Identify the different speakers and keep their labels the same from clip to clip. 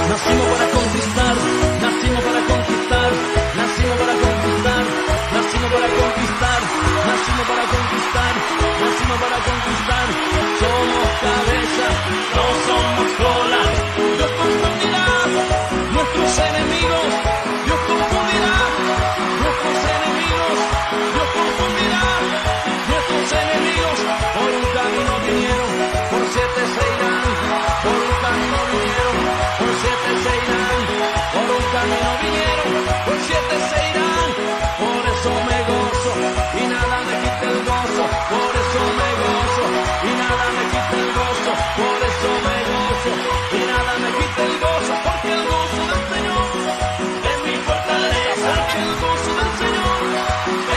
Speaker 1: Nacimos para conquistar, nacimos para conquistar, nacimos para conquistar, nacimos para conquistar, nacimos para conquistar, nacimos para conquistar. Somos cabeza, no somos cola. Dios confundirá nuestros enemigos, Dios confundirá nuestros enemigos, Dios confundirá nuestros enemigos. Por un camino vinieron, por 7 se irán, por un camino vinieron, por 7 se irán, por un camino vinieron, por 7 se irán. Por eso me gozo y nada me quita el gozo, por eso me gozo y nada me quita el gozo, por eso me gozo y nada me quita el gozo, porque el gozo del Señor es mi fortaleza, porque el gozo del Señor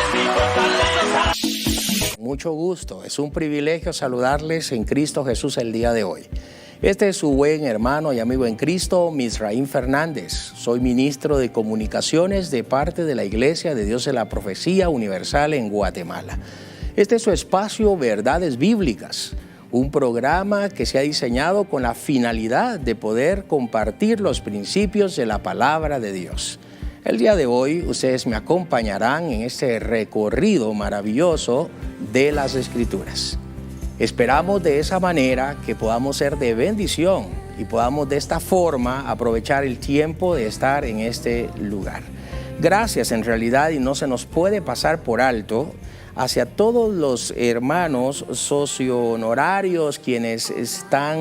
Speaker 1: es mi fortaleza.
Speaker 2: Mucho gusto, es un privilegio saludarles en Cristo Jesús el día de hoy. Este es su buen hermano y amigo en Cristo, Misraín Fernández. Soy ministro de comunicaciones de parte de la Iglesia de Dios de la Profecía Universal en Guatemala. Este es su espacio Verdades Bíblicas, un programa que se ha diseñado con la finalidad de poder compartir los principios de la palabra de Dios. El día de hoy ustedes me acompañarán en este recorrido maravilloso de las Escrituras. Esperamos de esa manera que podamos ser de bendición y podamos de esta forma aprovechar el tiempo de estar en este lugar. Gracias en realidad, y no se nos puede pasar por alto, hacia todos los hermanos socio-honorarios quienes están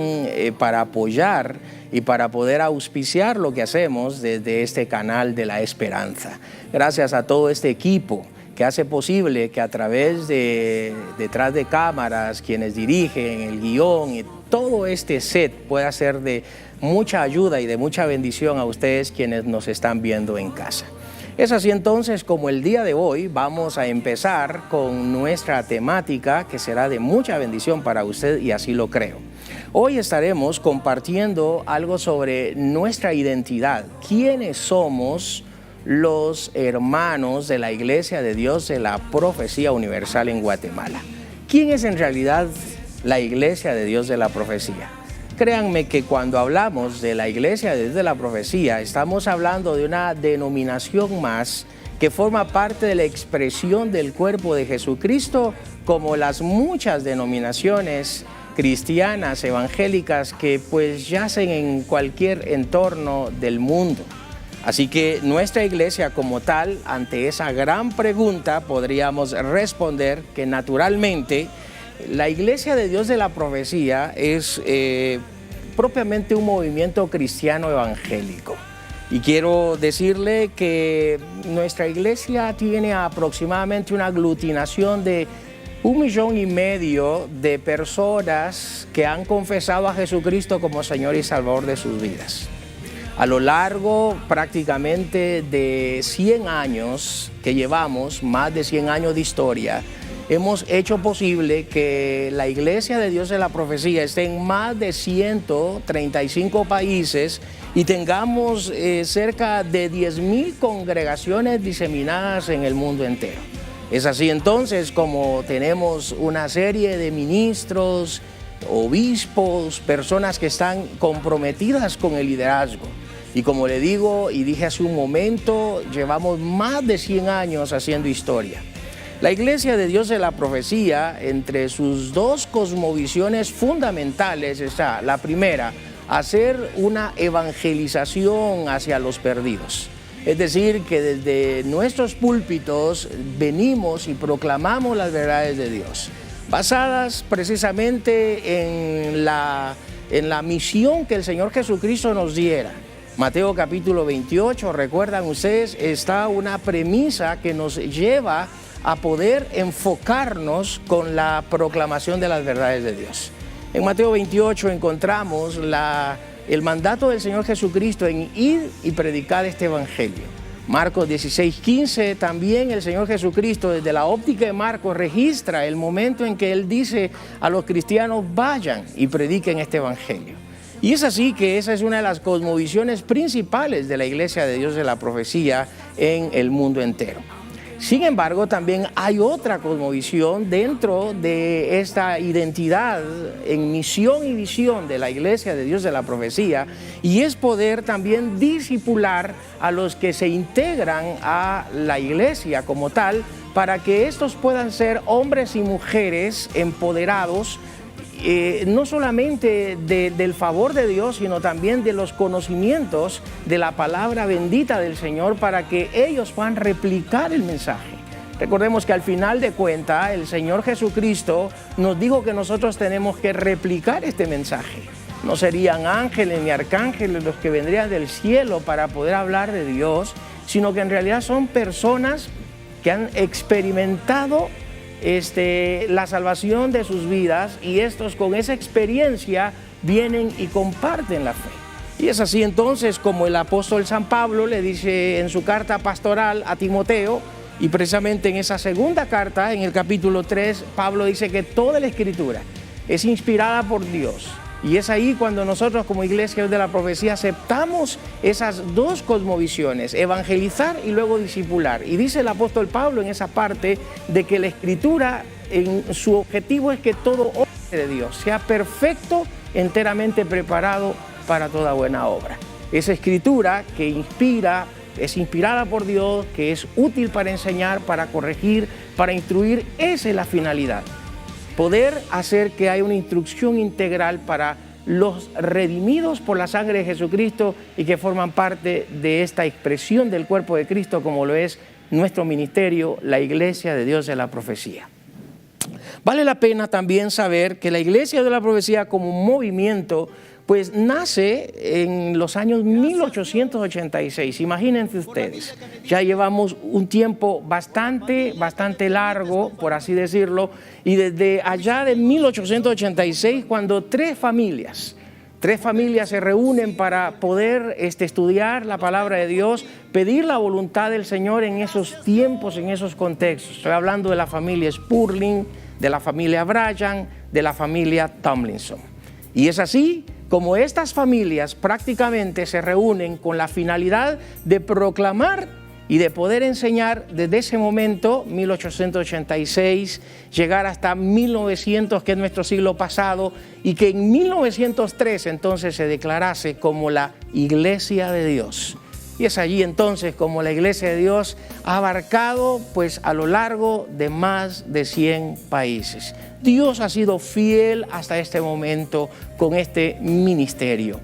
Speaker 2: para apoyar y para poder auspiciar lo que hacemos desde este canal de la esperanza. Gracias a todo este equipo que hace posible que a través de detrás de cámaras, quienes dirigen el guión y todo este set pueda ser de mucha ayuda y de mucha bendición a ustedes quienes nos están viendo en casa. Es así entonces como el día de hoy vamos a empezar con nuestra temática que será de mucha bendición para usted, y así lo creo. Hoy estaremos compartiendo algo sobre nuestra identidad, quiénes somos los hermanos de la Iglesia de Dios de la Profecía Universal en Guatemala. ¿Quién es en realidad la Iglesia de Dios de la Profecía? Créanme que cuando hablamos de la Iglesia de Dios de la Profecía, estamos hablando de una denominación más que forma parte de la expresión del cuerpo de Jesucristo, como las muchas denominaciones cristianas, evangélicas, que pues yacen en cualquier entorno del mundo. Así que nuestra iglesia como tal, ante esa gran pregunta, podríamos responder que naturalmente la Iglesia de Dios de la Profecía es propiamente un movimiento cristiano evangélico. Y quiero decirle que nuestra iglesia tiene aproximadamente una aglutinación de 1,5 millones de personas que han confesado a Jesucristo como Señor y Salvador de sus vidas. A lo largo prácticamente de 100 años que llevamos, más de 100 años de historia, hemos hecho posible que la Iglesia de Dios de la Profecía esté en más de 135 países y tengamos cerca de 10,000 congregaciones diseminadas en el mundo entero. Es así entonces como tenemos una serie de ministros, obispos, personas que están comprometidas con el liderazgo. Y como le digo y dije hace un momento, llevamos más de 100 años haciendo historia. La Iglesia de Dios de la Profecía, entre sus dos cosmovisiones fundamentales está, la primera, hacer una evangelización hacia los perdidos. Es decir, que desde nuestros púlpitos venimos y proclamamos las verdades de Dios, basadas precisamente en la misión que el Señor Jesucristo nos diera. Mateo capítulo 28, recuerdan ustedes, está una premisa que nos lleva a poder enfocarnos con la proclamación de las verdades de Dios. En Mateo 28 encontramos el mandato del Señor Jesucristo en ir y predicar este evangelio. Marcos 16:15, también el Señor Jesucristo, desde la óptica de Marcos, registra el momento en que Él dice a los cristianos: vayan y prediquen este evangelio. Y es así que esa es una de las cosmovisiones principales de la Iglesia de Dios de la Profecía en el mundo entero. Sin embargo, también hay otra cosmovisión dentro de esta identidad en misión y visión de la Iglesia de Dios de la Profecía, y es poder también discipular a los que se integran a la Iglesia como tal, para que estos puedan ser hombres y mujeres empoderados, no solamente del favor de Dios, sino también de los conocimientos de la palabra bendita del Señor, para que ellos puedan replicar el mensaje. Recordemos que al final de cuentas el Señor Jesucristo nos dijo que nosotros tenemos que replicar este mensaje. No serían ángeles ni arcángeles los que vendrían del cielo para poder hablar de Dios, sino que en realidad son personas que han experimentado la salvación de sus vidas, y estos con esa experiencia vienen y comparten la fe. Y es así entonces como el apóstol San Pablo le dice en su carta pastoral a Timoteo, y precisamente en esa segunda carta, en el capítulo 3, Pablo dice que toda la Escritura es inspirada por Dios. Y es ahí cuando nosotros como Iglesia de la Profecía aceptamos esas dos cosmovisiones, evangelizar y luego discipular. Y dice el apóstol Pablo en esa parte de que la Escritura, en su objetivo es que todo hombre de Dios sea perfecto, enteramente preparado para toda buena obra. Esa Escritura que inspira, es inspirada por Dios, que es útil para enseñar, para corregir, para instruir, esa es la finalidad. Poder hacer que haya una instrucción integral para los redimidos por la sangre de Jesucristo y que forman parte de esta expresión del cuerpo de Cristo, como lo es nuestro ministerio, la Iglesia de Dios de la Profecía. Vale la pena también saber que la Iglesia de la Profecía como movimiento pues nace en los años 1886. Imagínense ustedes, ya llevamos un tiempo bastante largo, por así decirlo, y desde allá de 1886, cuando tres familias se reúnen para poder estudiar la palabra de Dios, pedir la voluntad del Señor en esos tiempos, en esos contextos. Estoy hablando de la familia Spurling, de la familia Bryan, de la familia Tomlinson. Y es así como estas familias prácticamente se reúnen con la finalidad de proclamar y de poder enseñar desde ese momento, 1886, llegar hasta 1900, que es nuestro siglo pasado, y que en 1903 entonces se declarase como la Iglesia de Dios. Y es allí entonces como la Iglesia de Dios ha abarcado pues a lo largo de más de 100 países. Dios ha sido fiel hasta este momento con este ministerio.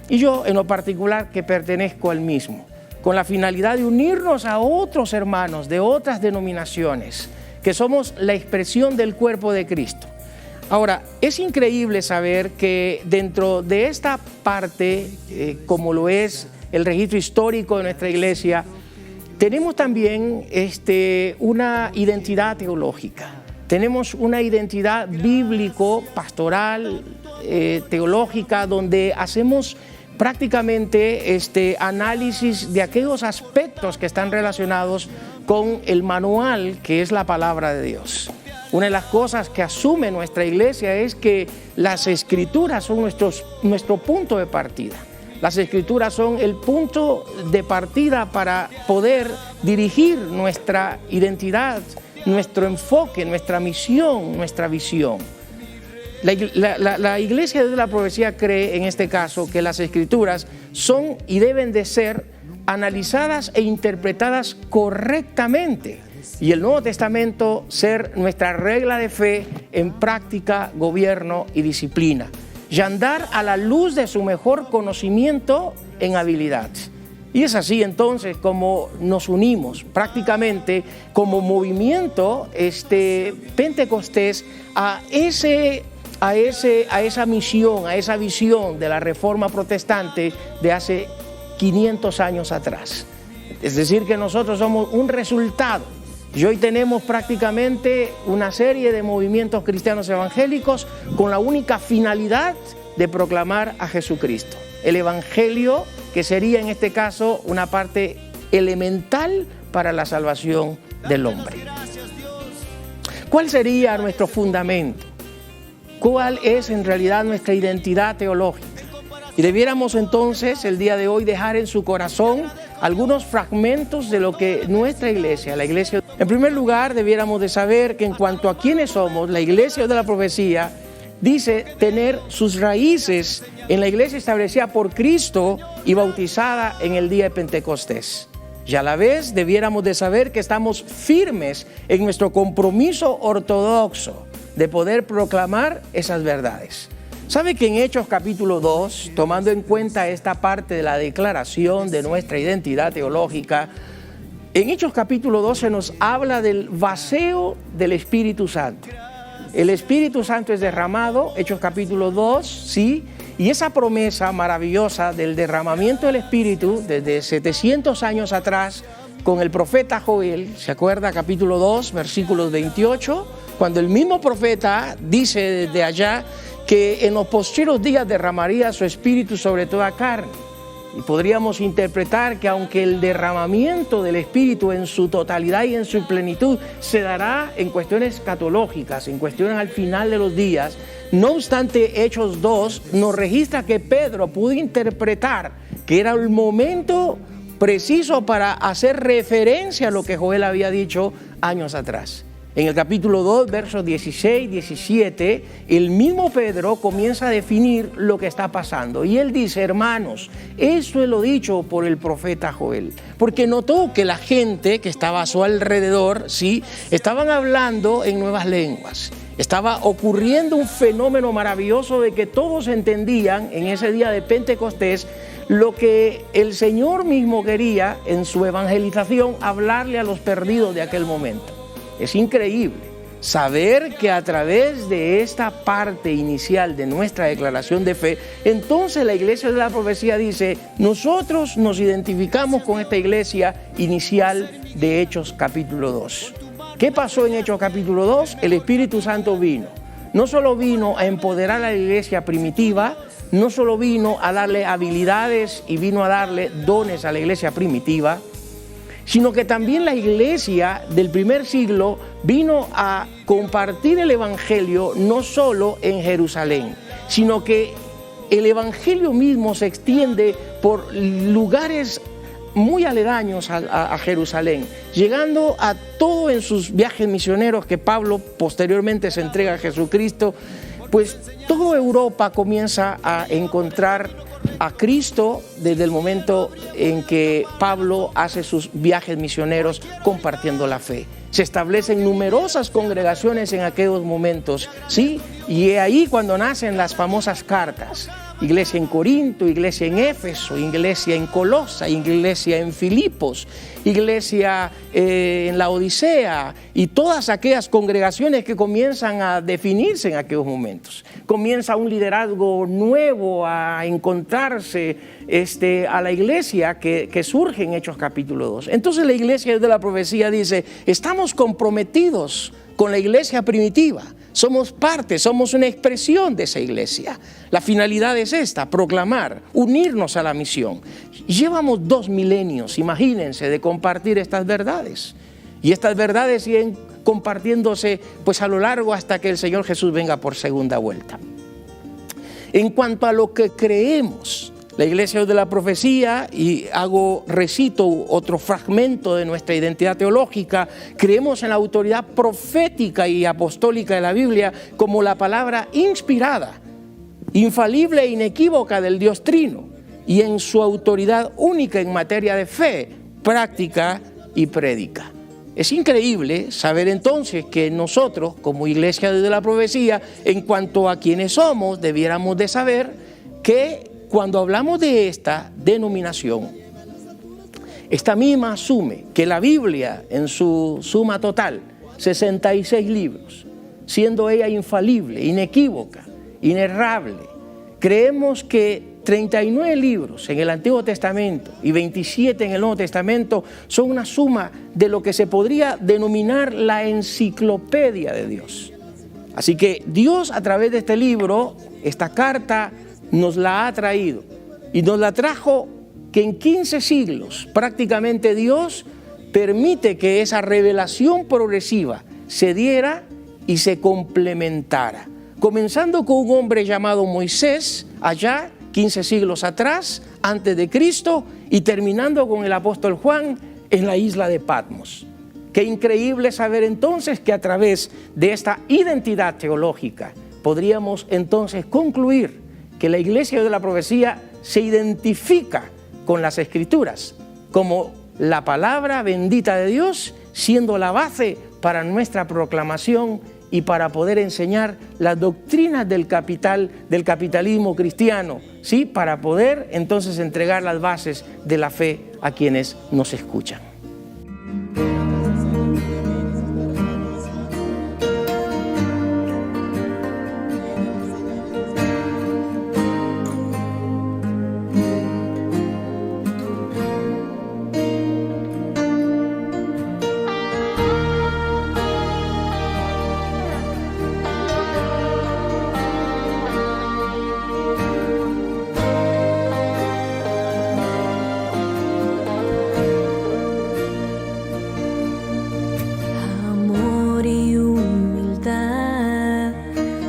Speaker 2: Y yo en lo particular que pertenezco al mismo, con la finalidad de unirnos a otros hermanos de otras denominaciones, que somos la expresión del cuerpo de Cristo. Ahora, es increíble saber que dentro de esta parte, como lo es el registro histórico de nuestra iglesia, tenemos también una identidad teológica. Tenemos una identidad bíblico, pastoral, teológica, donde hacemos prácticamente análisis de aquellos aspectos que están relacionados con el manual que es la palabra de Dios. Una de las cosas que asume nuestra iglesia es que las Escrituras son nuestro punto de partida. Las Escrituras son el punto de partida para poder dirigir nuestra identidad, nuestro enfoque, nuestra misión, nuestra visión. La Iglesia de la Profecía cree en este caso que las Escrituras son y deben de ser analizadas e interpretadas correctamente, y el Nuevo Testamento ser nuestra regla de fe en práctica, gobierno y disciplina, y andar a la luz de su mejor conocimiento en habilidad. Y es así entonces como nos unimos prácticamente como movimiento Pentecostés a esa misión, a esa visión de la Reforma Protestante de hace 500 años atrás. Es decir, que nosotros somos un resultado. Y hoy tenemos prácticamente una serie de movimientos cristianos evangélicos con la única finalidad de proclamar a Jesucristo. El Evangelio, que sería en este caso una parte elemental para la salvación del hombre. ¿Cuál sería nuestro fundamento? ¿Cuál es en realidad nuestra identidad teológica? Y debiéramos entonces el día de hoy dejar en su corazón algunos fragmentos de lo que nuestra iglesia, la Iglesia En primer lugar, debiéramos de saber que en cuanto a quiénes somos, la iglesia de la profecía dice tener sus raíces en la iglesia establecida por Cristo y bautizada en el día de Pentecostés. Y a la vez debiéramos de saber que estamos firmes en nuestro compromiso ortodoxo de poder proclamar esas verdades. ¿Sabe que en Hechos capítulo 2, tomando en cuenta esta parte de la declaración de nuestra identidad teológica, en Hechos capítulo 2 se nos habla del vacío del Espíritu Santo? El Espíritu Santo es derramado, Hechos capítulo 2, sí, y esa promesa maravillosa del derramamiento del Espíritu desde 700 años atrás con el profeta Joel, ¿se acuerda? Capítulo 2, versículos 28, cuando el mismo profeta dice desde allá que en los postreros días derramaría su Espíritu sobre toda carne. Y podríamos interpretar que aunque el derramamiento del Espíritu en su totalidad y en su plenitud se dará en cuestiones escatológicas, en cuestiones al final de los días, no obstante, Hechos 2 nos registra que Pedro pudo interpretar que era el momento preciso para hacer referencia a lo que Joel había dicho años atrás. En el capítulo 2, versos 16, 17, el mismo Pedro comienza a definir lo que está pasando. Y él dice, hermanos, esto es lo dicho por el profeta Joel. Porque notó que la gente que estaba a su alrededor, sí, estaban hablando en nuevas lenguas. Estaba ocurriendo un fenómeno maravilloso de que todos entendían en ese día de Pentecostés lo que el Señor mismo quería en su evangelización hablarle a los perdidos de aquel momento. Es increíble saber que a través de esta parte inicial de nuestra declaración de fe, entonces la iglesia de la profecía dice, nosotros nos identificamos con esta iglesia inicial de Hechos capítulo 2. ¿Qué pasó en Hechos capítulo 2? El Espíritu Santo vino. No solo vino a empoderar a la iglesia primitiva, no solo vino a darle habilidades y vino a darle dones a la iglesia primitiva, sino que también la iglesia del primer siglo vino a compartir el evangelio no solo en Jerusalén, sino que el evangelio mismo se extiende por lugares muy aledaños a Jerusalén, llegando a todo en sus viajes misioneros que Pablo posteriormente se entrega a Jesucristo, pues toda Europa comienza a encontrar a Cristo desde el momento en que Pablo hace sus viajes misioneros compartiendo la fe. Se establecen numerosas congregaciones en aquellos momentos, ¿sí? Y es ahí cuando nacen las famosas cartas. Iglesia en Corinto, iglesia en Éfeso, iglesia en Colosa, iglesia en Filipos, iglesia en la Odisea y todas aquellas congregaciones que comienzan a definirse en aquellos momentos. Comienza un liderazgo nuevo a encontrarse a la iglesia que surge en Hechos capítulo 2. Entonces la iglesia de la profecía dice, estamos comprometidos con la iglesia primitiva. Somos parte, somos una expresión de esa iglesia. La finalidad es esta, proclamar, unirnos a la misión. Llevamos 2 milenios, imagínense, de compartir estas verdades. Y estas verdades siguen compartiéndose pues a lo largo hasta que el Señor Jesús venga por segunda vuelta. En cuanto a lo que creemos, la iglesia de la profecía, y recito otro fragmento de nuestra identidad teológica, creemos en la autoridad profética y apostólica de la Biblia como la palabra inspirada, infalible e inequívoca del Dios Trino, y en su autoridad única en materia de fe, práctica y prédica. Es increíble saber entonces que nosotros, como iglesia de la profecía, en cuanto a quienes somos, debiéramos de saber que cuando hablamos de esta denominación, esta misma asume que la Biblia en su suma total, 66 libros, siendo ella infalible, inequívoca, inerrable, creemos que 39 libros en el Antiguo Testamento y 27 en el Nuevo Testamento son una suma de lo que se podría denominar la enciclopedia de Dios. Así que Dios a través de este libro, esta carta, nos la ha traído y nos la trajo que en 15 siglos prácticamente Dios permite que esa revelación progresiva se diera y se complementara, comenzando con un hombre llamado Moisés allá 15 siglos atrás, antes de Cristo, y terminando con el apóstol Juan en la isla de Patmos. Qué increíble saber entonces que a través de esta identidad teológica podríamos entonces concluir que la Iglesia de la Profecía se identifica con las Escrituras como la palabra bendita de Dios, siendo la base para nuestra proclamación y para poder enseñar las doctrinas del capitalismo cristiano, ¿sí? Para poder entonces entregar las bases de la fe a quienes nos escuchan.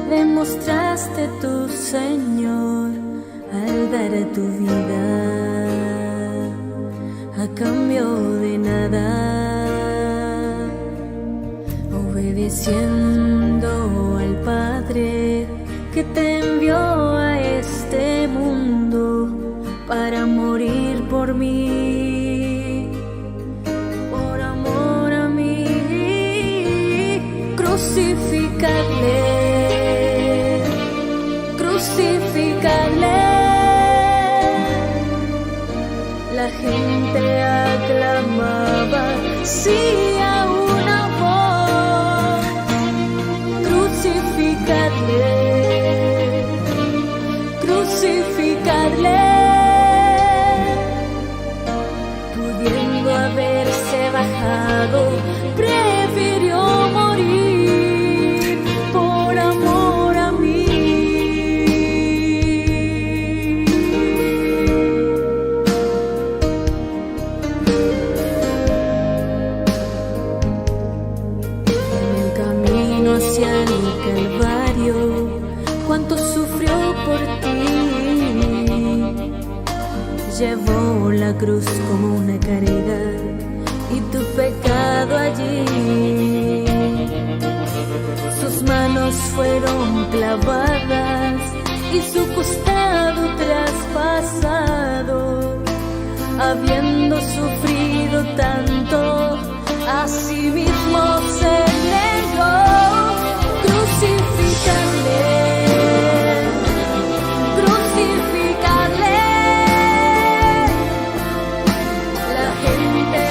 Speaker 3: Demostraste tu Señor al dar tu vida a cambio de nada, obedeciendo al Padre que te envió a este mundo para morir por mí, por amor a mí, crucificarle. La gente aclamaba, sí, a una voz, crucificarle, pudiendo haberse bajado, prefirió morir por amor a mí. Hacia el Calvario, cuánto sufrió por ti, llevó la cruz como una carga y tu pecado allí, sus manos fueron clavadas y su costado traspasado, habiendo sufrido tanto, a sí mismo se negó. Crucificarle, la gente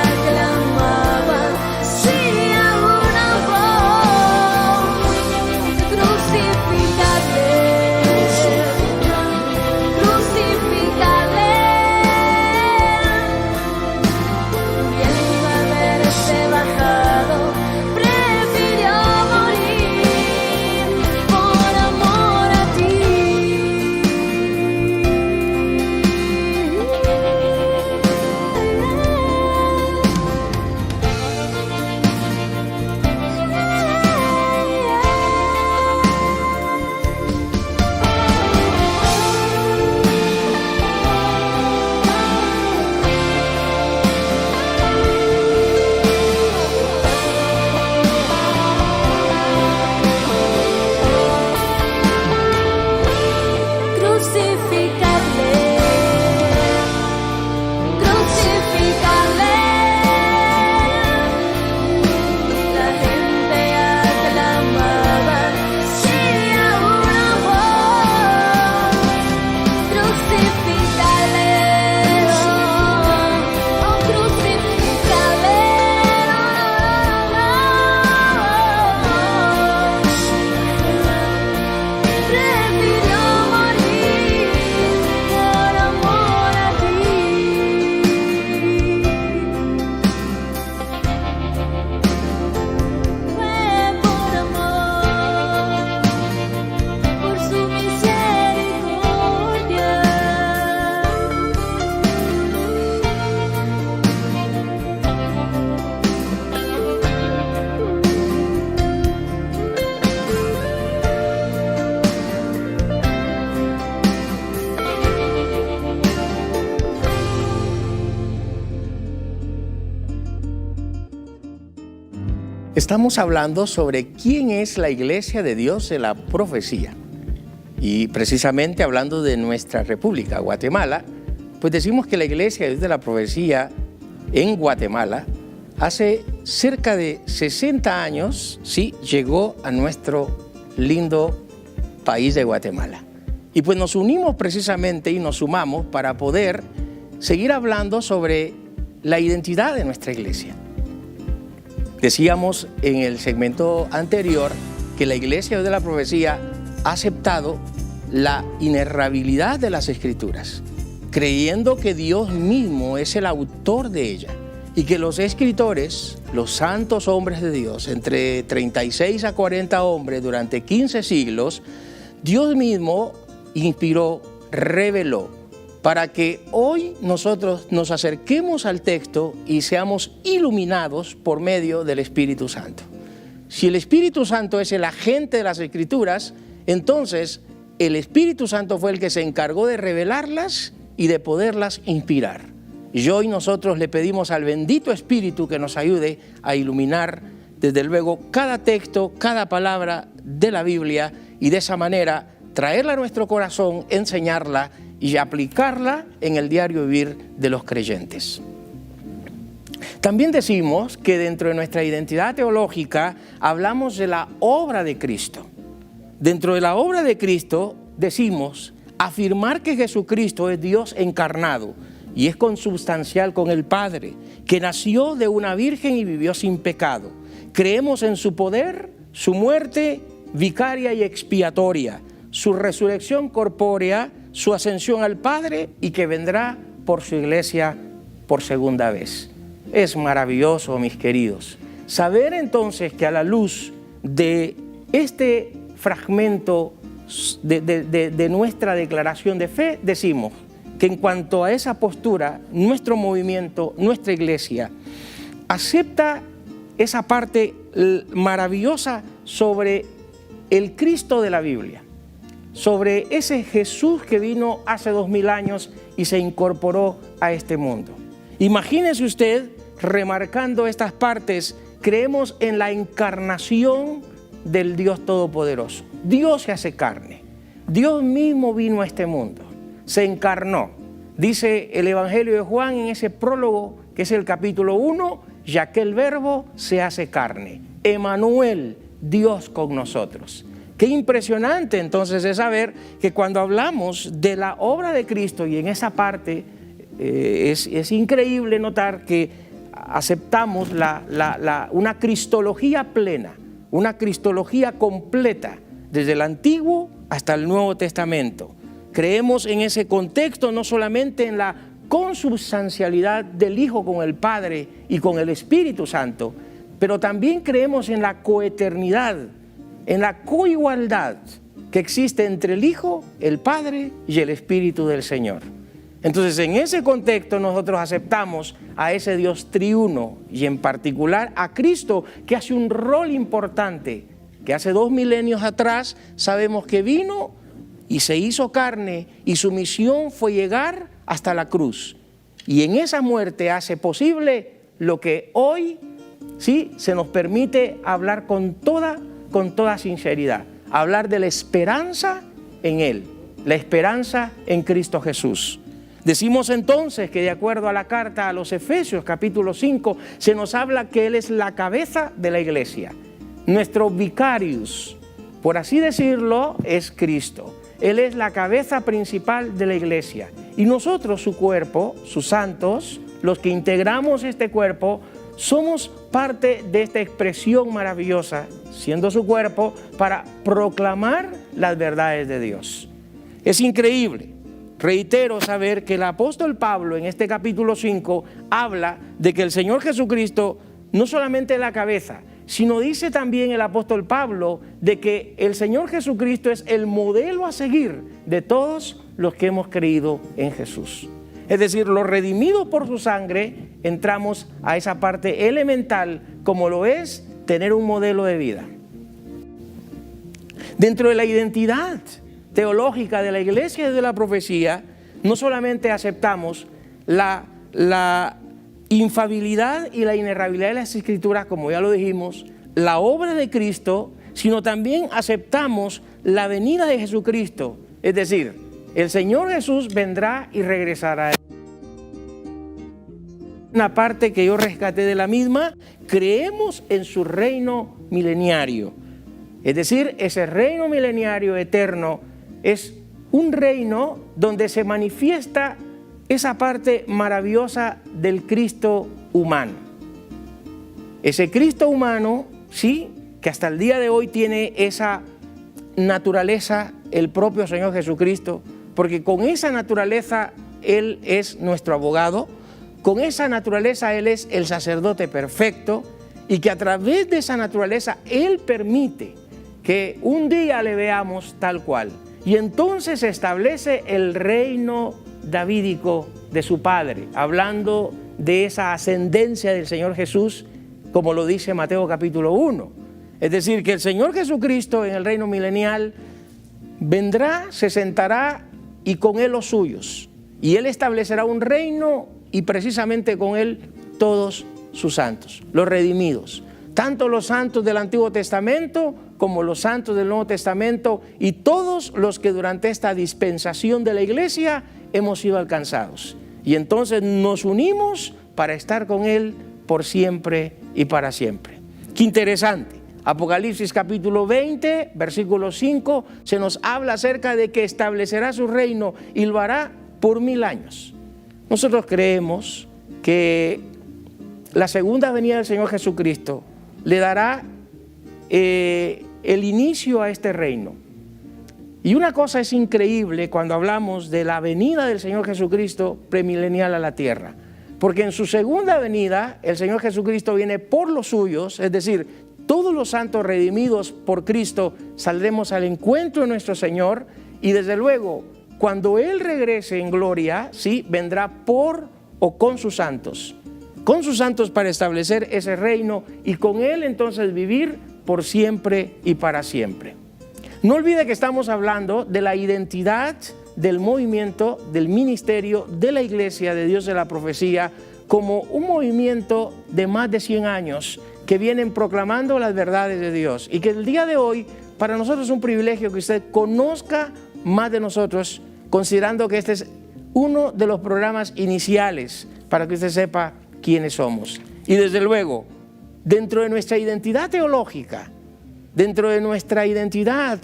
Speaker 3: aclamaba, sí, a una voz, crucificarle, pudiendo haberse bajado.
Speaker 2: Estamos hablando sobre quién es la iglesia de Dios de la profecía. Y precisamente hablando de nuestra república, Guatemala, pues decimos que la iglesia de Dios de la profecía en Guatemala hace cerca de 60 años, sí, llegó a nuestro lindo país de Guatemala. Y pues nos unimos precisamente y nos sumamos para poder seguir hablando sobre la identidad de nuestra iglesia. Decíamos en el segmento anterior que la iglesia de la profecía ha aceptado la inerrabilidad de las Escrituras, creyendo que Dios mismo es el autor de ella y que los escritores, los santos hombres de Dios, entre 36 a 40 hombres durante 15 siglos, Dios mismo inspiró, reveló, para que hoy nosotros nos acerquemos al texto y seamos iluminados por medio del Espíritu Santo. Si el Espíritu Santo es el agente de las Escrituras, entonces el Espíritu Santo fue el que se encargó de revelarlas y de poderlas inspirar. Y hoy nosotros le pedimos al bendito Espíritu que nos ayude a iluminar, desde luego, cada texto, cada palabra de la Biblia, y de esa manera traerla a nuestro corazón, enseñarla y aplicarla en el diario vivir de los creyentes. También decimos que dentro de nuestra identidad teológica hablamos de la obra de Cristo. Dentro de la obra de Cristo decimos afirmar que Jesucristo es Dios encarnado y es consubstancial con el Padre, que nació de una virgen y vivió sin pecado. Creemos en su poder, su muerte vicaria y expiatoria, su resurrección corpórea, su ascensión al Padre y que vendrá por su iglesia por segunda vez. Es maravilloso, mis queridos, saber entonces que a la luz de este fragmento de nuestra declaración de fe, decimos que en cuanto a esa postura, nuestro movimiento, nuestra iglesia, acepta esa parte maravillosa sobre el Cristo de la Biblia, sobre ese Jesús que vino hace 2000 años y se incorporó a este mundo. Imagínese usted, remarcando estas partes, creemos en la encarnación del Dios Todopoderoso. Dios se hace carne. Dios mismo vino a este mundo, se encarnó. Dice el Evangelio de Juan en ese prólogo, que es el capítulo 1, ya que el Verbo se hace carne. Emmanuel, Dios con nosotros. Qué impresionante entonces es saber que cuando hablamos de la obra de Cristo, y en esa parte es increíble notar que aceptamos una cristología plena, una cristología completa, desde el Antiguo hasta el Nuevo Testamento. Creemos en ese contexto no solamente en la consubstancialidad del Hijo con el Padre y con el Espíritu Santo, pero también creemos en la coeternidad, en la coigualdad que existe entre el Hijo, el Padre y el Espíritu del Señor. Entonces, en ese contexto nosotros aceptamos a ese Dios triuno y en particular a Cristo, que hace un rol importante, que hace 2 milenios atrás sabemos que vino y se hizo carne y su misión fue llegar hasta la cruz. Y en esa muerte hace posible lo que hoy sí se nos permite hablar con toda sinceridad, hablar de la esperanza en Él, la esperanza en Cristo Jesús. Decimos entonces que de acuerdo a la carta a los Efesios capítulo 5 se nos habla que Él es la cabeza de la iglesia. Nuestro vicarius, por así decirlo, es Cristo. Él es la cabeza principal de la iglesia y nosotros, su cuerpo, sus santos, los que integramos este cuerpo, somos parte de esta expresión maravillosa, siendo su cuerpo, para proclamar las verdades de Dios. Es increíble, reitero, saber que el apóstol Pablo en este capítulo 5 habla de que el Señor Jesucristo no solamente es la cabeza, sino dice también el apóstol Pablo de que el Señor Jesucristo es el modelo a seguir de todos los que hemos creído en Jesús. Es decir, los redimidos por su sangre entramos a esa parte elemental como lo es tener un modelo de vida. Dentro de la identidad teológica de la iglesia y de la profecía, no solamente aceptamos la infabilidad y la inerrabilidad de las Escrituras, como ya lo dijimos, la obra de Cristo, sino también aceptamos la venida de Jesucristo. Es decir, el Señor Jesús vendrá y regresará. Una parte que yo rescaté de la misma, creemos en su reino mileniario. Es decir, ese reino mileniario eterno es un reino donde se manifiesta esa parte maravillosa del Cristo humano. Ese Cristo humano, sí, que hasta el día de hoy tiene esa naturaleza, el propio Señor Jesucristo, porque con esa naturaleza Él es nuestro abogado, con esa naturaleza Él es el sacerdote perfecto, y que a través de esa naturaleza Él permite que un día le veamos tal cual. Y entonces se establece el reino davídico de su Padre, hablando de esa ascendencia del Señor Jesús, como lo dice Mateo capítulo 1. Es decir, que el Señor Jesucristo en el reino milenial vendrá, se sentará y con Él los suyos. Y Él establecerá un reino y precisamente con Él todos sus santos, los redimidos. Tanto los santos del Antiguo Testamento como los santos del Nuevo Testamento y todos los que durante esta dispensación de la iglesia hemos sido alcanzados. Y entonces nos unimos para estar con Él por siempre y para siempre. Qué interesante. Apocalipsis capítulo 20, versículo 5, se nos habla acerca de que establecerá su reino y lo hará por 1000 años. Nosotros creemos que la segunda venida del Señor Jesucristo le dará el inicio a este reino. Y una cosa es increíble cuando hablamos de la venida del Señor Jesucristo premilenial a la tierra, porque en su segunda venida el Señor Jesucristo viene por los suyos, es decir, todos los santos redimidos por Cristo saldremos al encuentro de nuestro Señor, y desde luego cuando Él regrese en gloria, sí, vendrá por o con sus santos para establecer ese reino y con Él entonces vivir por siempre y para siempre. No olvide que estamos hablando de la identidad del movimiento, del ministerio, de la Iglesia de Dios de la Profecía, como un movimiento de más de 100 años que vienen proclamando las verdades de Dios, y que el día de hoy para nosotros es un privilegio que usted conozca más de nosotros, considerando que este es uno de los programas iniciales para que usted sepa quiénes somos. Y desde luego, dentro de nuestra identidad teológica, dentro de nuestra identidad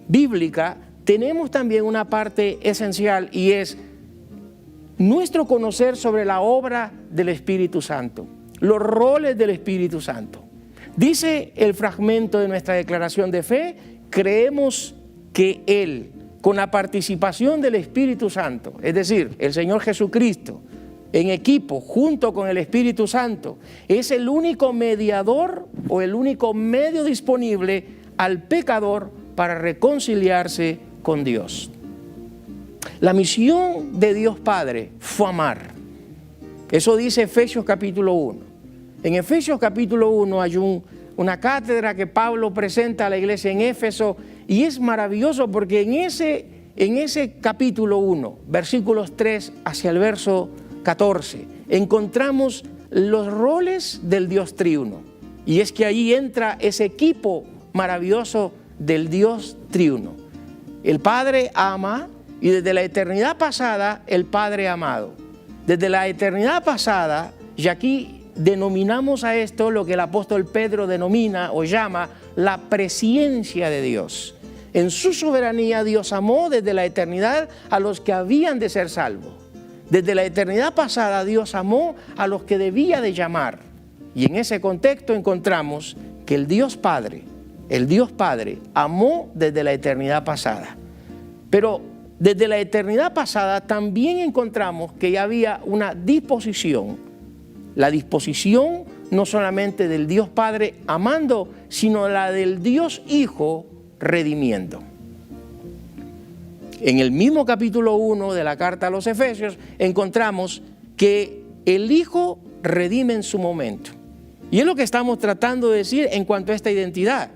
Speaker 2: bíblica, tenemos también una parte esencial, y es nuestro conocer sobre la obra del Espíritu Santo, los roles del Espíritu Santo. Dice el fragmento de nuestra declaración de fe: creemos que Él, con la participación del Espíritu Santo, es decir, el Señor Jesucristo, en equipo, junto con el Espíritu Santo, es el único mediador o el único medio disponible al pecador para reconciliarse con Dios. La misión de Dios Padre fue amar. Eso dice Efesios capítulo 1. En Efesios capítulo 1 hay una cátedra que Pablo presenta a la iglesia en Éfeso, y es maravilloso porque en ese capítulo 1, versículos 3 hacia el verso 14, encontramos los roles del Dios triuno. Y es que ahí entra ese equipo maravilloso del Dios triuno. El Padre ama, y desde la eternidad pasada el Padre ha amado. Desde la eternidad pasada, y aquí denominamos a esto lo que el apóstol Pedro denomina o llama la presciencia de Dios. En su soberanía Dios amó desde la eternidad a los que habían de ser salvos. Desde la eternidad pasada Dios amó a los que debía de llamar. Y en ese contexto encontramos que el Dios Padre amó desde la eternidad pasada. Pero desde la eternidad pasada también encontramos que ya había una disposición. La disposición no solamente del Dios Padre amando, sino la del Dios Hijo redimiendo. En el mismo capítulo 1 de la carta a los Efesios encontramos que el Hijo redime en su momento. Y es lo que estamos tratando de decir en cuanto a esta identidad.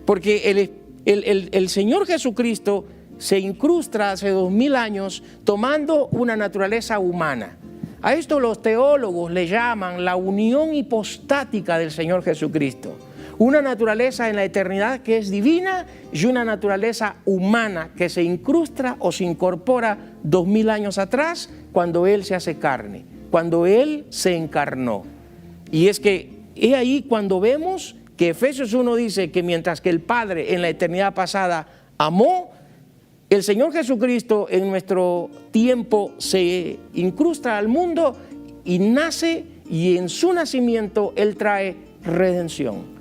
Speaker 2: Porque el Señor Jesucristo se incrusta hace 2000 años tomando una naturaleza humana. A esto los teólogos le llaman la unión hipostática del Señor Jesucristo. Una naturaleza en la eternidad que es divina y una naturaleza humana que se incrusta o se incorpora 2000 años atrás cuando Él se hace carne, cuando Él se encarnó. Y es que es ahí cuando vemos que Efesios 1 dice que mientras que el Padre en la eternidad pasada amó, el Señor Jesucristo en nuestro tiempo se incrusta al mundo y nace, y en su nacimiento Él trae redención.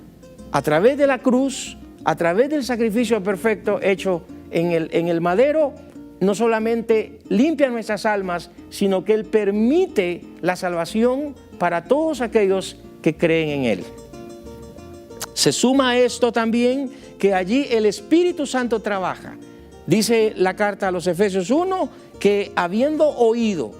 Speaker 2: A través de la cruz, a través del sacrificio perfecto hecho en el madero, no solamente limpia nuestras almas, sino que Él permite la salvación para todos aquellos que creen en Él. Se suma a esto también que allí el Espíritu Santo trabaja. Dice la carta a los Efesios 1 que habiendo oído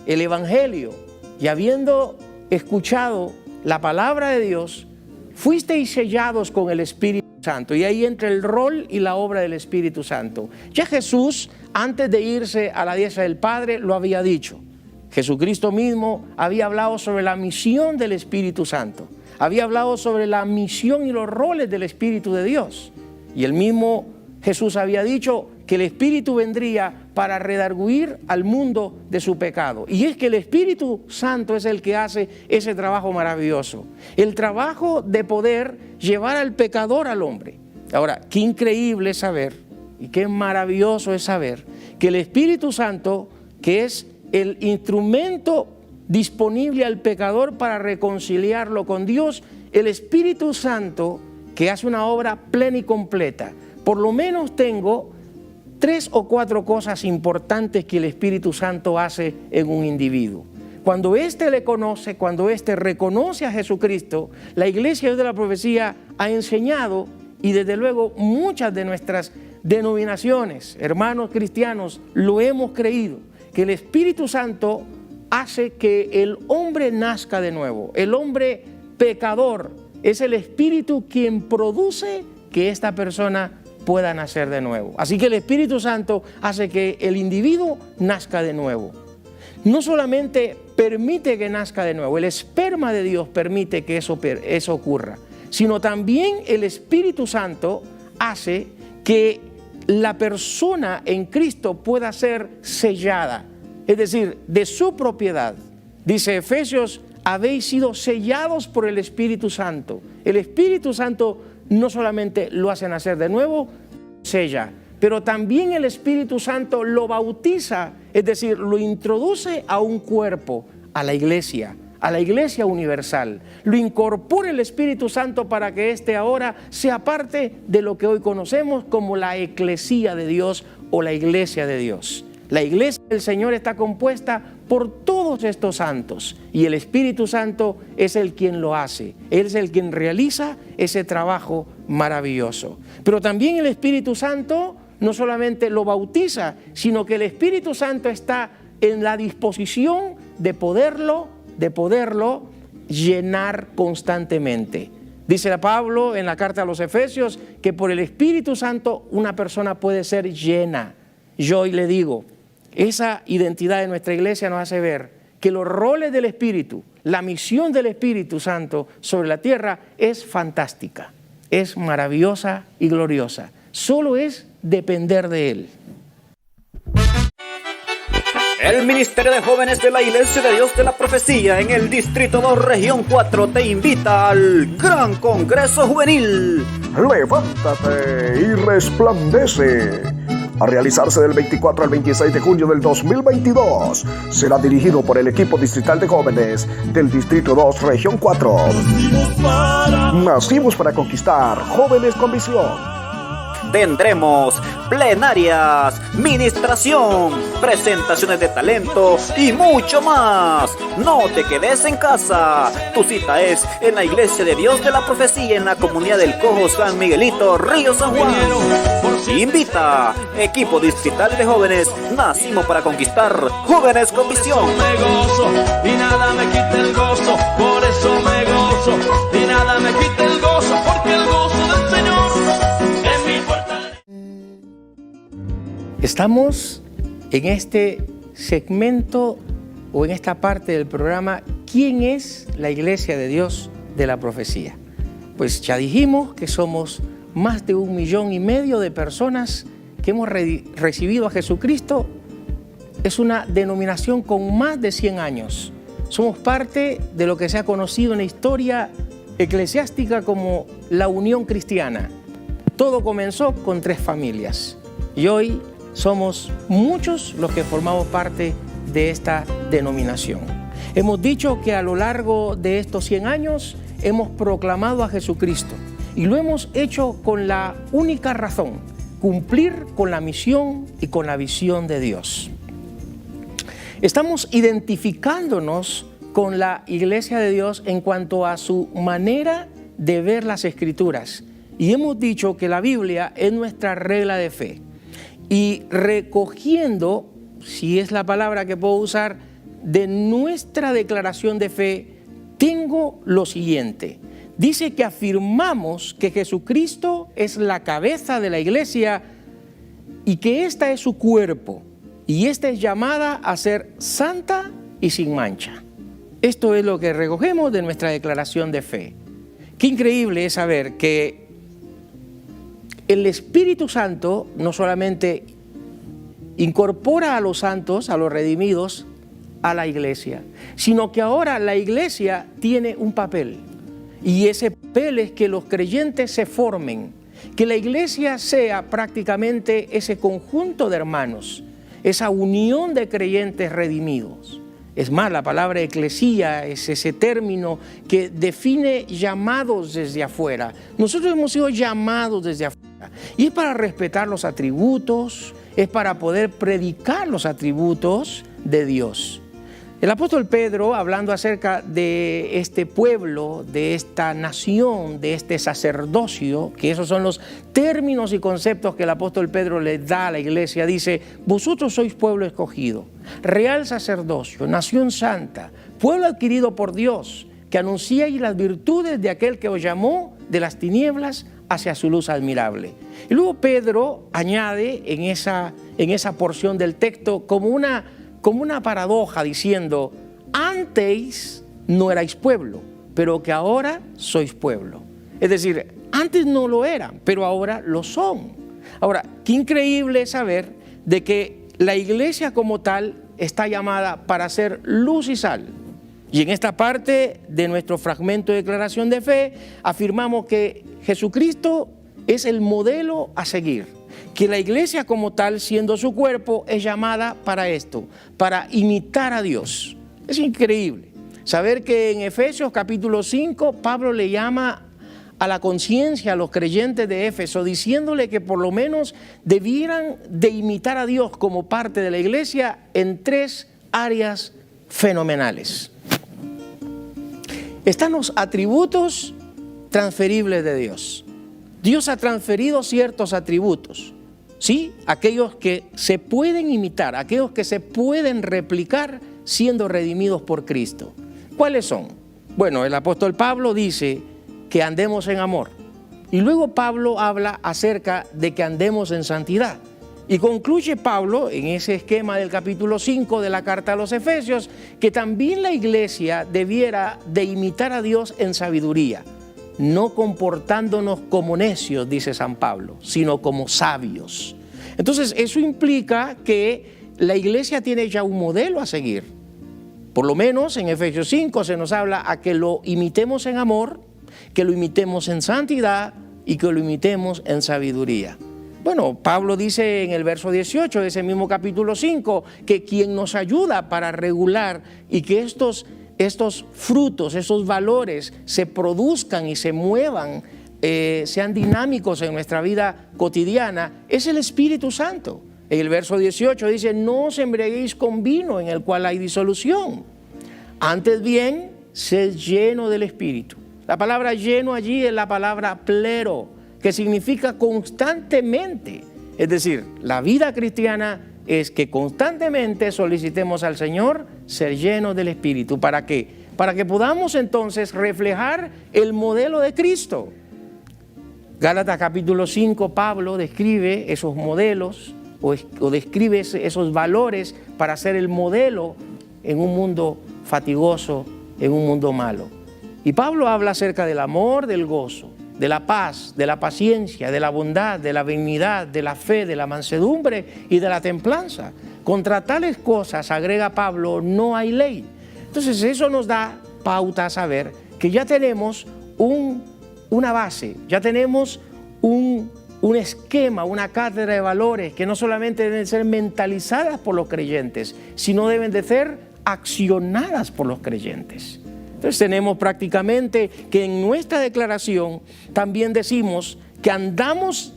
Speaker 2: el Evangelio y habiendo escuchado la palabra de Dios, fuisteis sellados con el Espíritu Santo. Y ahí entra el rol y la obra del Espíritu Santo. Ya Jesús, antes de irse a la diestra del Padre, lo había dicho. Jesucristo mismo había hablado sobre la misión del Espíritu Santo. Había hablado sobre la misión y los roles del Espíritu de Dios. Y el mismo Jesús había dicho que el Espíritu vendría para redarguir al mundo de su pecado. Y es que el Espíritu Santo es el que hace ese trabajo maravilloso. El trabajo de poder llevar al pecador al hombre. Ahora, qué increíble es saber y qué maravilloso es saber que el Espíritu Santo, que es el instrumento disponible al pecador para reconciliarlo con Dios, el Espíritu Santo, que hace una obra plena y completa. Por lo menos tengo 3 o 4 cosas importantes que el Espíritu Santo hace en un individuo. Cuando éste le conoce, cuando éste reconoce a Jesucristo, la Iglesia de la Profecía ha enseñado, y desde luego muchas de nuestras denominaciones, hermanos cristianos, lo hemos creído, que el Espíritu Santo hace que el hombre nazca de nuevo. El hombre pecador es el Espíritu quien produce que esta persona pueda nacer de nuevo. Así que el Espíritu Santo hace que el individuo nazca de nuevo. No solamente permite que nazca de nuevo, el esperma de Dios permite que eso ocurra, sino también el Espíritu Santo hace que la persona en Cristo pueda ser sellada, es decir, de su propiedad. Dice Efesios, habéis sido sellados por el Espíritu Santo. El Espíritu Santo no solamente lo hace nacer de nuevo, sella, pero también el Espíritu Santo lo bautiza, es decir, lo introduce a un cuerpo, a la iglesia universal. Lo incorpora el Espíritu Santo para que éste ahora sea parte de lo que hoy conocemos como la eclesía de Dios o la iglesia de Dios. La iglesia del Señor está compuesta por todos estos santos y el Espíritu Santo es el quien lo hace. Él es el quien realiza ese trabajo maravilloso. Pero también el Espíritu Santo no solamente lo bautiza, sino que el Espíritu Santo está en la disposición de poderlo llenar constantemente. Dice Pablo en la carta a los Efesios que por el Espíritu Santo una persona puede ser llena. Yo hoy le digo, esa identidad de nuestra iglesia nos hace ver que los roles del Espíritu, la misión del Espíritu Santo sobre la tierra es fantástica, es maravillosa y gloriosa. Solo es depender de Él.
Speaker 4: El Ministerio de Jóvenes de la Iglesia de Dios de la Profecía en el Distrito 2, Región 4 te invita al Gran Congreso Juvenil.
Speaker 5: Levántate y resplandece. A realizarse del 24 al 26 de junio del 2022. Será dirigido por el equipo distrital de jóvenes del Distrito 2, Región 4. Nacimos para conquistar, jóvenes con visión.
Speaker 4: Tendremos plenarias, ministración, presentaciones de talento y mucho más. No te quedes en casa. Tu cita es en la Iglesia de Dios de la Profecía en la comunidad del Cojo San Miguelito, Río San Juan. Invita, equipo distrital de jóvenes, nacimos para conquistar, jóvenes con visión.
Speaker 1: Me gozo y nada me quita el gozo, por eso me gozo y nada me quita el gozo, porque el gozo del Señor es mi fortaleza.
Speaker 2: Estamos en este segmento o en esta parte del programa, ¿quién es la Iglesia de Dios de la Profecía? pues ya dijimos que somos más de 1,5 millones de personas que hemos recibido a Jesucristo. Es una denominación con más de 100 años. Somos parte de lo que se ha conocido en la historia eclesiástica como la Unión Cristiana. Todo comenzó con 3 familias y hoy somos muchos los que formamos parte de esta denominación. Hemos dicho que a lo largo de estos 100 años hemos proclamado a Jesucristo y lo hemos hecho con la única razón: cumplir con la misión y con la visión de Dios. Estamos identificándonos con la Iglesia de Dios en cuanto a su manera de ver las Escrituras. Y hemos dicho que la Biblia es nuestra regla de fe. Y recogiendo, si es la palabra que puedo usar, de nuestra declaración de fe, tengo lo siguiente. Dice que afirmamos que Jesucristo es la cabeza de la Iglesia y que ésta es su cuerpo. Y esta es llamada a ser santa y sin mancha. Esto es lo que recogemos de nuestra declaración de fe. Qué increíble es saber que el Espíritu Santo no solamente incorpora a los santos, a los redimidos, a la iglesia, sino que ahora la iglesia tiene un papel. Y ese papel es que los creyentes se formen, que la iglesia sea prácticamente ese conjunto de hermanos, esa unión de creyentes redimidos. Es más, la palabra eclesía es ese término que define llamados desde afuera. Nosotros hemos sido llamados desde afuera y es para respetar los atributos, es para poder predicar los atributos de Dios. El apóstol Pedro, hablando acerca de este pueblo, de esta nación, de este sacerdocio, que esos son los términos y conceptos que el apóstol Pedro le da a la iglesia, dice: vosotros sois pueblo escogido, real sacerdocio, nación santa, pueblo adquirido por Dios, que anunciáis las virtudes de aquel que os llamó de las tinieblas hacia su luz admirable. Y luego Pedro añade en esa porción del texto como una paradoja diciendo: antes no erais pueblo, pero que ahora sois pueblo. Es decir, antes no lo eran, pero ahora lo son. Ahora, qué increíble es saber de que la iglesia como tal está llamada para ser luz y sal. Y en esta parte de nuestro fragmento de declaración de fe afirmamos que Jesucristo es el modelo a seguir, que la iglesia como tal, siendo su cuerpo, es llamada para esto, para imitar a Dios. Es increíble saber que en Efesios capítulo 5 Pablo le llama a la conciencia a los creyentes de Éfeso, diciéndole que por lo menos debieran de imitar a Dios como parte de la iglesia en 3 áreas fenomenales. Están los atributos transferibles de Dios. Dios ha transferido ciertos atributos, ¿sí? Aquellos que se pueden imitar, aquellos que se pueden replicar siendo redimidos por Cristo. ¿Cuáles son? Bueno, el apóstol Pablo dice que andemos en amor. Y luego Pablo habla acerca de que andemos en santidad. Y concluye Pablo en ese esquema del capítulo 5 de la carta a los Efesios que también la iglesia debiera de imitar a Dios en sabiduría, no comportándonos como necios, dice San Pablo, sino como sabios. Entonces eso implica que la iglesia tiene ya un modelo a seguir. Por lo menos en Efesios 5 se nos habla a que lo imitemos en amor, que lo imitemos en santidad y que lo imitemos en sabiduría. Bueno, Pablo dice en el verso 18 de ese mismo capítulo 5 que quien nos ayuda para regular y que estos frutos, esos valores se produzcan y se muevan, sean dinámicos en nuestra vida cotidiana, es el Espíritu Santo. En el verso 18 dice: no os embriaguéis con vino en el cual hay disolución, antes bien, sed lleno del Espíritu. La palabra lleno allí es la palabra plero, que significa constantemente. Es decir, la vida cristiana es que constantemente solicitemos al Señor ser llenos del Espíritu. ¿Para qué? Para que podamos entonces reflejar el modelo de Cristo. Gálatas capítulo 5, Pablo describe esos modelos o describe esos valores para ser el modelo en un mundo fatigoso, en un mundo malo. Y Pablo habla acerca del amor, del gozo, de la paz, de la paciencia, de la bondad, de la benignidad, de la fe, de la mansedumbre y de la templanza. Contra tales cosas, agrega Pablo, no hay ley. Entonces eso nos da pauta a saber que ya tenemos una base, ya tenemos un esquema, una cátedra de valores que no solamente deben ser mentalizadas por los creyentes, sino deben de ser accionadas por los creyentes. Entonces tenemos prácticamente que en nuestra declaración también decimos que andamos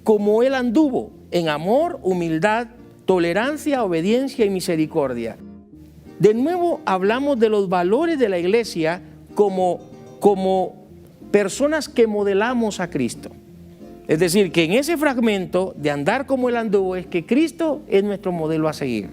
Speaker 2: como Él anduvo, en amor, humildad, tolerancia, obediencia y misericordia. De nuevo hablamos de los valores de la iglesia como personas que modelamos a Cristo. Es decir, que en ese fragmento de andar como Él anduvo es que Cristo es nuestro modelo a seguir.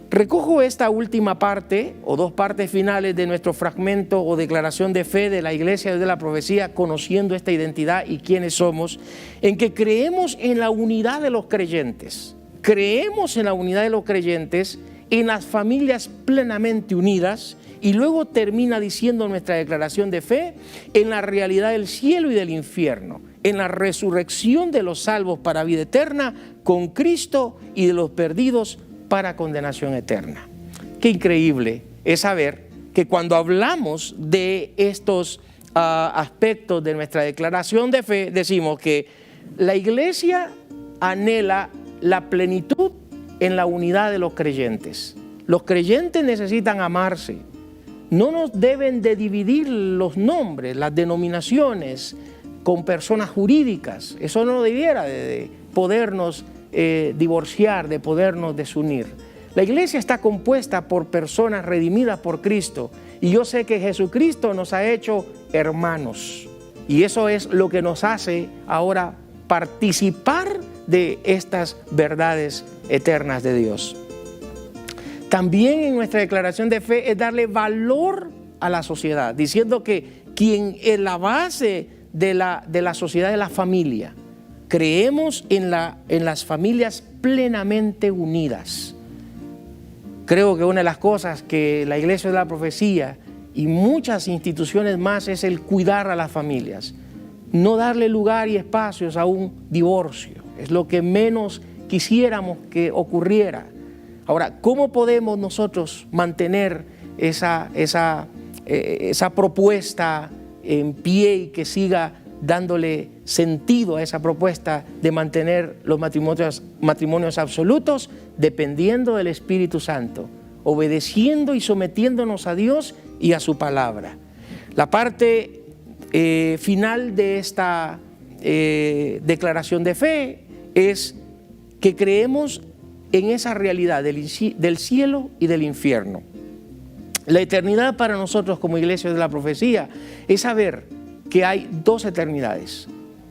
Speaker 2: Recojo esta última parte o dos partes finales de nuestro fragmento o declaración de fe de la iglesia de la profecía, conociendo esta identidad y quiénes somos, en que creemos en la unidad de los creyentes. Creemos en la unidad de los creyentes, en las familias plenamente unidas, y luego termina diciendo nuestra declaración de fe en la realidad del cielo y del infierno, en la resurrección de los salvos para vida eterna con Cristo y de los perdidos para condenación eterna. Qué increíble es saber que cuando hablamos de estos aspectos de nuestra declaración de fe, decimos que la iglesia anhela la plenitud en la unidad de los creyentes. Los creyentes necesitan amarse. No nos deben de dividir los nombres, las denominaciones con personas jurídicas. Eso no debiera de podernos divorciar, de podernos desunir. La iglesia está compuesta por personas redimidas por Cristo, y yo sé que Jesucristo nos ha hecho hermanos, y eso es lo que nos hace ahora participar de estas verdades eternas de Dios. También en nuestra declaración de fe es darle valor a la sociedad, diciendo que quien es la base de la sociedad es la familia. Creemos en las familias plenamente unidas. Creo que una de las cosas que la Iglesia de la Profecía y muchas instituciones más es el cuidar a las familias. No darle lugar y espacios a un divorcio. Es lo que menos quisiéramos que ocurriera. Ahora, ¿cómo podemos nosotros mantener esa propuesta en pie y que siga dándole sentido a esa propuesta de mantener los matrimonios absolutos? Dependiendo del Espíritu Santo, obedeciendo y sometiéndonos a Dios y a su palabra. La parte final de esta declaración de fe es que creemos en esa realidad del cielo y del infierno. La eternidad para nosotros como iglesia de la profecía es saber que hay dos eternidades,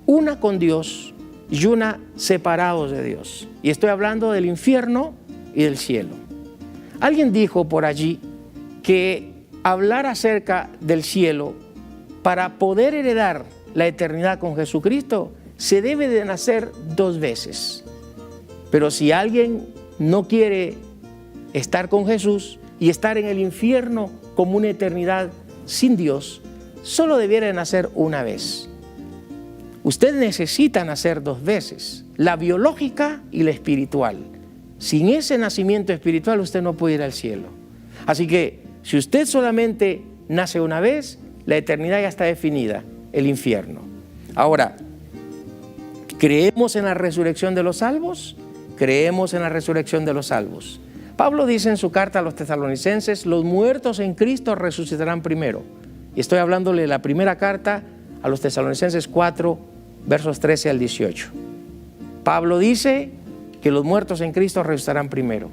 Speaker 2: una con Dios y una separados de Dios. Y estoy hablando del infierno y del cielo. Alguien dijo por allí que hablar acerca del cielo, para poder heredar la eternidad con Jesucristo, se debe de nacer dos veces. Pero si alguien no quiere estar con Jesús y estar en el infierno como una eternidad sin Dios, solo debiera de nacer una vez. Usted necesita nacer dos veces, la biológica y la espiritual. Sin ese nacimiento espiritual usted no puede ir al cielo. Así que si usted solamente nace una vez, la eternidad ya está definida, el infierno. Ahora, ¿creemos en la resurrección de los salvos? Creemos en la resurrección de los salvos. Pablo dice en su carta a los tesalonicenses, los muertos en Cristo resucitarán primero. Y estoy hablándole de la primera carta a los tesalonicenses 4, versos 13 al 18. Pablo dice que los muertos en Cristo resucitarán primero,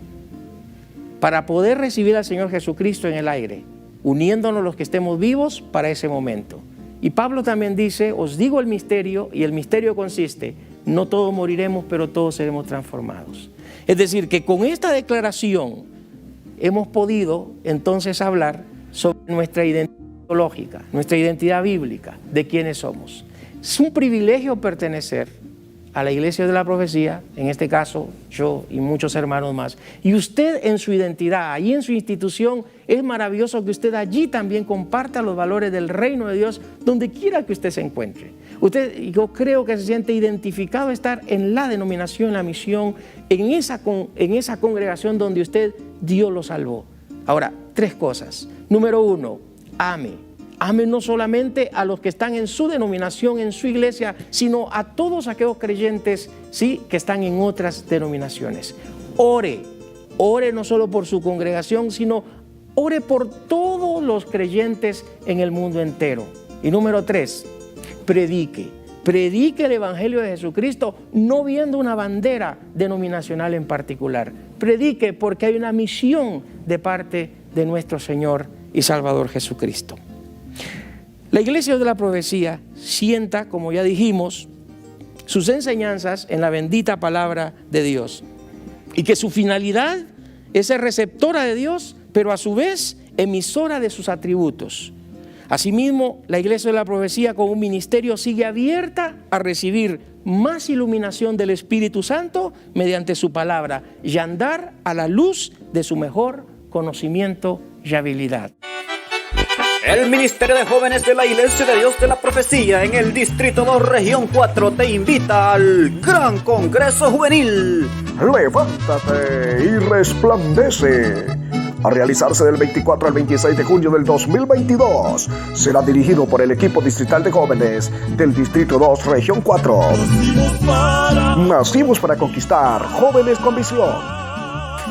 Speaker 2: para poder recibir al Señor Jesucristo en el aire, uniéndonos los que estemos vivos para ese momento. Y Pablo también dice, os digo el misterio, y el misterio consiste, no todos moriremos, pero todos seremos transformados. Es decir, que con esta declaración hemos podido entonces hablar sobre nuestra identidad teológica, nuestra identidad bíblica, de quiénes somos. Es un privilegio pertenecer a la Iglesia de la Profecía, en este caso yo y muchos hermanos más, y usted en su identidad, ahí en su institución, es maravilloso que usted allí también comparta los valores del reino de Dios donde quiera que usted se encuentre. Yo creo que se siente identificado a estar en la denominación, en la misión, en esa congregación donde Dios lo salvó. Ahora, 3 cosas. Número 1, ame. Ame no solamente a los que están en su denominación, en su iglesia, sino a todos aquellos creyentes, ¿sí?, que están en otras denominaciones. Ore no solo por su congregación, sino ore por todos los creyentes en el mundo entero. Y número 3, predique el Evangelio de Jesucristo, no viendo una bandera denominacional en particular. Predique porque hay una misión de parte de nuestro Señor y Salvador Jesucristo. La Iglesia de la Profecía sienta, como ya dijimos, sus enseñanzas en la bendita palabra de Dios, y que su finalidad es ser receptora de Dios, pero a su vez emisora de sus atributos. Asimismo, la Iglesia de la Profecía como un ministerio sigue abierta a recibir más iluminación del Espíritu Santo mediante su palabra y andar a la luz de su mejor conocimiento y habilidad.
Speaker 4: El Ministerio de Jóvenes de la Iglesia de Dios de la Profecía en el Distrito 2, Región 4 te invita al Gran Congreso Juvenil.
Speaker 5: Levántate y resplandece. A realizarse del 24 al 26 de junio del 2022. Será dirigido por el equipo distrital de jóvenes del Distrito 2, Región 4. Nacimos para conquistar, jóvenes con visión.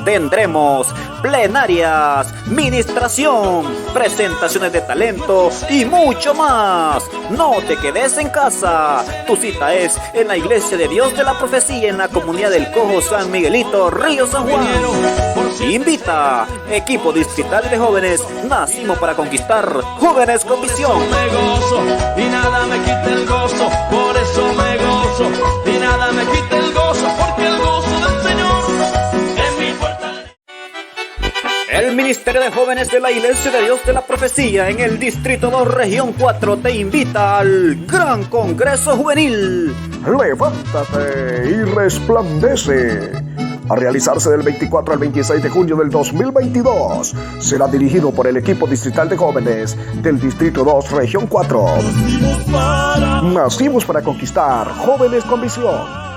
Speaker 4: Tendremos plenarias, ministración, presentaciones de talento y mucho más. No te quedes en casa. Tu cita es en la Iglesia de Dios de la Profecía en la comunidad del Cojo San Miguelito, Río San Juan. Invita, equipo distrital de jóvenes, nacimos para conquistar, jóvenes con visión.
Speaker 1: Me gozo y nada me quita el gozo, por eso me gozo y nada me quita el gozo, porque el gozo del Señor es mi fortaleza.
Speaker 4: El Ministerio de Jóvenes de la Iglesia de Dios de la Profecía en el Distrito 2, Región 4 te invita al Gran Congreso Juvenil.
Speaker 5: Levántate y resplandece. A realizarse del 24 al 26 de junio del 2022. Será dirigido por el equipo distrital de jóvenes del Distrito 2, Región 4. Nacimos para conquistar, jóvenes con visión.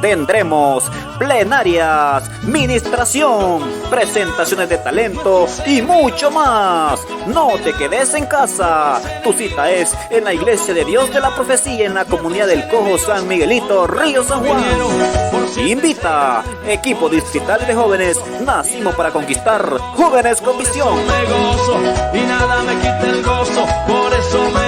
Speaker 4: Tendremos plenarias, ministración, presentaciones de talento y mucho más. No te quedes en casa. Tu cita es en la Iglesia de Dios de la Profecía en la comunidad del Cojo San Miguelito, Río San Juan. Invita, equipo distrital de jóvenes, nacimos para conquistar, jóvenes con visión.
Speaker 1: Me gozo y nada me quita el gozo, por eso me